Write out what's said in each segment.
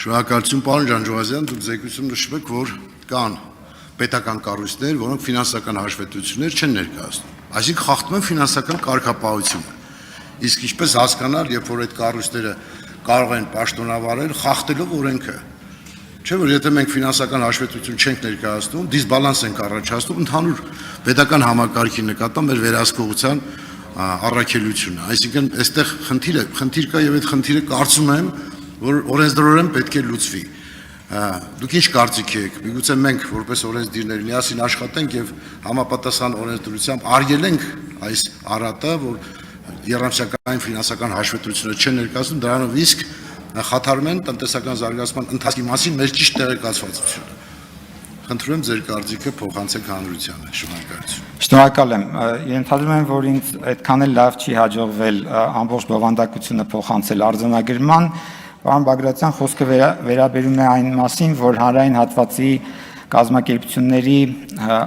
Շնորհակալություն, պարոն Ջանջուղազյան, դուք զեկույցում նշում եք, որ կան պետական կառույցներ, որոնք ֆինանսական հաշվետվություններ չեն ներկայացնում, այսինքն խախտում են ֆինանսական կարգապահությունը։ Իսկ ինչպես հասկանալ, երբ որ այդ կառույցները կարող են պաշտոնավարել խախտելով օրենքը։ Չէ՞ որ եթե մենք ֆինանսական հաշվետվություն չենք ներկայացնում, դիսբալանս ենք առաջացնում ընդհանուր պետական համակարգի նկատմամբ մեր վերահսկողության առաքելությունը։ Այսինքն այստեղ խնդիր կա եւ այդ խնդիրը կարծում եմ, որ օրենսդրորեն պետք է լուծվի։ Դուք ինչ կարծիք եք, միգուցե մենք որպես օրենսդիրներ միասին աշխատենք եւ համապատասխան օրենսդրությամբ արգելենք այս առատը, որ երամսյակային ֆինանսական հաշվետվությունները չեն ներկայացնում, դրանով իսկ խաթարում են տնտեսական զարգացման ընթացքի մասին մեր ճիշտ տեղեկացվածությունը։ Խնդրում եմ ձեր կարծիքը փոխանցեք հանրությանը։ Շնորհակալություն։ Շնորհակալ եմ։ Ենթադրում եմ, որ ինձ այդքան էլ լավ չի հաջողվել ամբողջ բովանդակությունը փոխանցել արձանագրման։ Պարոն Բագրատյան, խոսքը վերաբերում է այն մասին, որ հանրային հատվածի կազմակերպությունների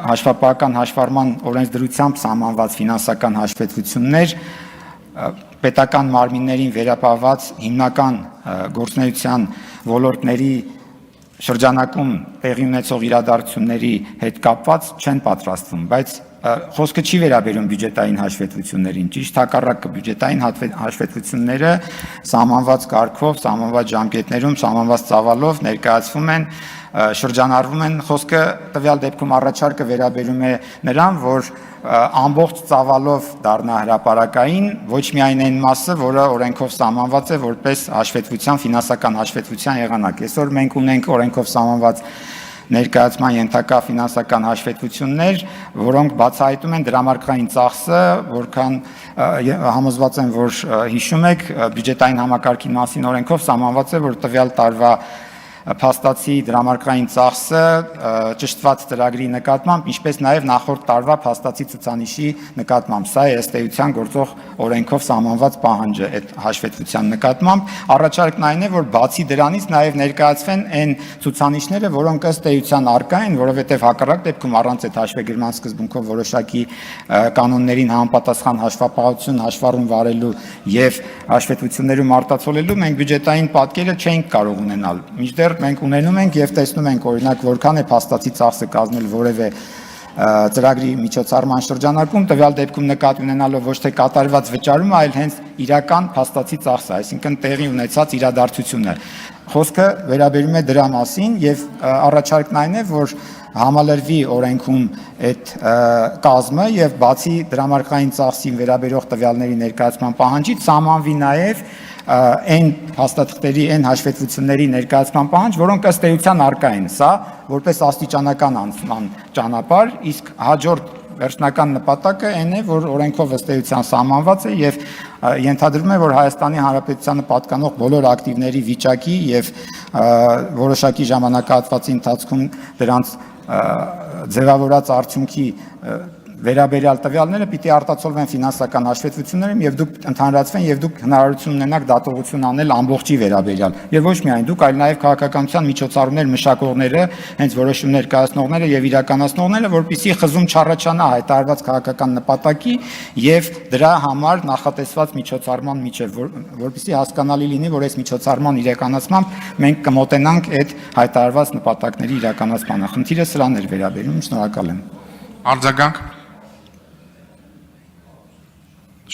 հաշվապահական հաշվառման օրենսդրությամբ սահմանված ֆինանսական հաշվետվություններ պետական մարմիններին վերապահված հիմնական գործունեության ոլորտների շրջանակում տեղի ունեցող իրադարձությունների հետ կապված չեն պատրաստվում, բայց խոսքը չի վերաբերում բյուջետային հաշվետվություններին, ճիշտ հակառակը բյուջետային հաշվետվությունները սահմանված կարգով, սահմանված ժամկետներում, սահմանված ծավալով ներկայացվում են, շրջանառվում են, խոսքը տվյալ դեպքում առաջարկը վերաբերում է նրան, որ ամբողջ ծավալով դառնա հրապարակային, ոչ միայն այն մասը, որը օրենքով սահմանված է որպես հաշվետվության, ֆինանսական հաշվետվության եղանակ։ Այսօր մենք ունենք օրենքով սահմանված ներկայացման ենթակա ֆինանսական հաշվետվություններ, որոնք բացահայտում են դրամարկղային ծախսը, որքան համոզված եմ, որ հիշում եք, բյուջետային համակարգի մասին օրենքով սահմանված է, որ տվյալ տարվա փաստացի դրամարկղային ծախսը ճշտված ծրագրի նկատմամբ, ինչպես նաև նախորդ տարվա փաստացի ցուցանիշի նկատմամբ։ Սա է ըստ էության գործող օրենքով սահմանված պահանջը այդ հաշվետվության նկատմամբ։ Առաջարկն այն է, որ բացի դրանից նաև ներկայացվեն այն ցուցանիշները, որոնք ըստ էության առկա են, որովհետև հակառակ դեպքում առանց այդ հաշվեգրման սկզբունքով որոշակի կանոններին համապատասխան հաշվապահություն, հաշվառում վարելու եւ հաշվետվություններում արտացոլելու մենք բյուջետային պատկերը չենք կարող ունենալ։ Մինչդեռ մենք ունենում ենք եւ տեսնում ենք օրինակ որքան է փաստացի ծախսը կազմել որևէ ծրագրի միջոցառման շրջանակում, տվյալ դեպքում նկատի ունենալով ոչ թե կատարված վճարումը, այլ հենց իրական փաստացի ծախսը, այսինքն տեղի ունեցած իրադարձությունը։ Խոսքը վերաբերում է դրա մասին եւ առաջարկն այն է, որ համալրվի օրենքում այդ կազմը եւ բացի դրամարկղային ծախսին վերաբերող տվյալների ներկայացման պահանջից սահմանվի նաեւ այն հաստատքների, այն հաշվետվությունների ներկայացման պահանջ, որոնք ըստ էության առկա են, սա որպես աստիճանական անցման ճանապարհ, իսկ հաջորդ վերջնական նպատակը այն է, որ օրենքով ըստ էության սահմանված է եւ ենթադրվում է, որ Հայաստանի Հանրապետությանը պատկանող բոլոր ակտիվների վիճակի եւ որոշակի ժամանակահատվածի ընթացքում դրանց ձևավորած արդյունքի վերաբերյալ տվյալները պիտի արտացոլվեն ֆինանսական հաշվետվություններում եւ դուք ընդհանրացվեն եւ դուք հնարավորություն ունենաք դատողություն անել ամբողջի վերաբերյալ եւ ոչ միայն դուք, այլ նաեւ քաղաքականության միջոցառումներ մշակողները, հենց որոշումներ կայացնողները եւ իրականացնողները, որպեսզի խզում չառաջանա հայտարարված քաղաքական նպատակի եւ դրա համար նախատեսված միջոցառման միջև, որպեսզի հասկանալի լինի, որ այս միջոցառման իրականացմամբ մենք կմոտենանք այդ հայտարարված նպատակների իրականացմանը։ Խնդիրը սրան էր վերաբերում, շնորհակալ եմ։ Արձագանք։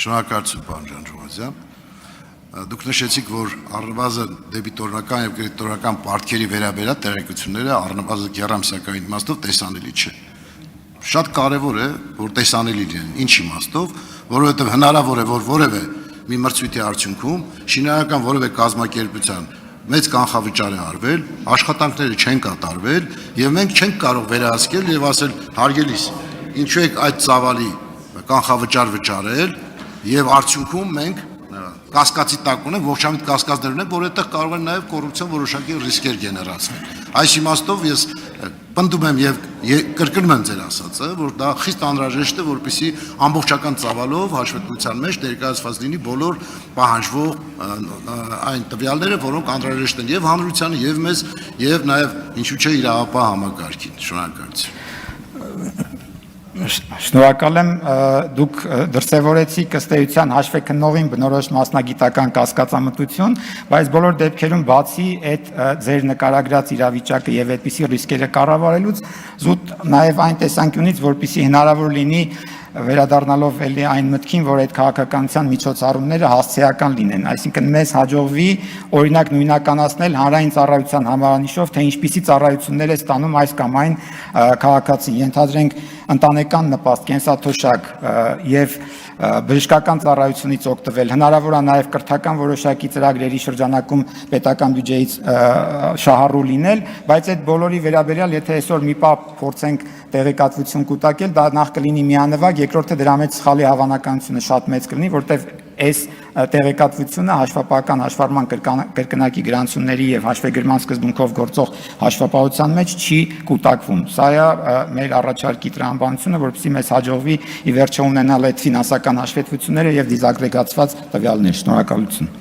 Շնորհակալություն, պարոն Ջանջուղազյան։ Դուք նշեցիք, որ առնվազն դեբիտորական եւ կրեդիտորական պարտքերի վերաբերյալ տեղեկությունները առնվազն գերամսյակային իմաստով տեսանելի չեն։ Շատ կարեւոր է, որ տեսանելի լինեն, ինչ իմաստով, որովհետեւ հնարավոր է, որ որևէ մի մրցույթի արդյունքում շինարարական որևէ կազմակերպության մեծ կանխավճար է արվել, աշխատանքները չեն կատարվել եւ մենք չենք կարող վերահսկել եւ ասել հարգելիս, ինչու եք այդ ծավալի կանխավճար վճարել եւ արդյունքում մենք կասկածի տակ ունենք, ողջամիտ կասկածներ ունենք, որ այդտեղ կարող են նաեւ կոռուպցիոն որոշակի ռիսկեր գեներացնել։ Այս իմաստով ես պնդում եմ եւ կրկնում եմ ձեր ասածը, որ դա խիստ անհրաժեշտ է, որպեսզի ամբողջական ծավալով հաշվետվության մեջ ներկայացված լինի բոլոր պահանջվող այն տվյալները, որոնք անհրաժեշտ են եւ հանրությանը, եւ մեզ, եւ նաեւ ինչու՞ չէ իրավապահ համակարգին։ Շնորհակալություն։ Շնորհակալ եմ, դուք դրսևորեցիք ըստ էության հաշվեկնողին բնորոշ մասնագիտական կասկածամտություն, բայց բոլոր դեպքերում բացի այդ ձեր նկարագրած իրավիճակը եւ այդպիսի ռիսկերը կառավարելուց, զուտ նաեւ այն տեսանկյունից, որպեսզի հնարավոր լինի վերադառնալով էլի այն մտքին, որ այդ քաղաքականության միջոցառումները հասցեական լինեն, այսինքն մեզ հաջողվի օրինակ նույնականացնել հանրային ծառայության համարանիշով, թե ինչպիսի ծառայություններ է ստանում այս կամ այն քաղաքացին, ենթադրենք ընտանեկան նպաստ, կենսաթոշակ եւ բժշկական ծառայությունից օգտվել, հնարավոր է նաև կրթական որոշակի ծրագրերի շրջանակում պետական բյուջեից շահառու լինել, բայց այդ բոլորի վերաբերյալ, եթե այսօր մի պահ փորձենք տեղեկատվություն կուտակել, դա նախ կլինի միանվագ, երկրորդը դրա մեջ սխալի հավանականությունը շատ մեծ կլինի, որտեղ այս տեղեկատվությունը հաշվապահական հաշվառման կրկնակի գրանցումների եւ հաշվեգրման սկզբունքով գործող հաշվապահության մեջ չի կուտակվում։ Սա է մեր առաջարկի տրամաբանությունը, որովհետեւ մեզ հաջողվի ի վերջո ունենալ այդ ֆինանսական հաշվետվությունները եւ դիզագրեգացված տվյալներ։ Շնորհակալություն։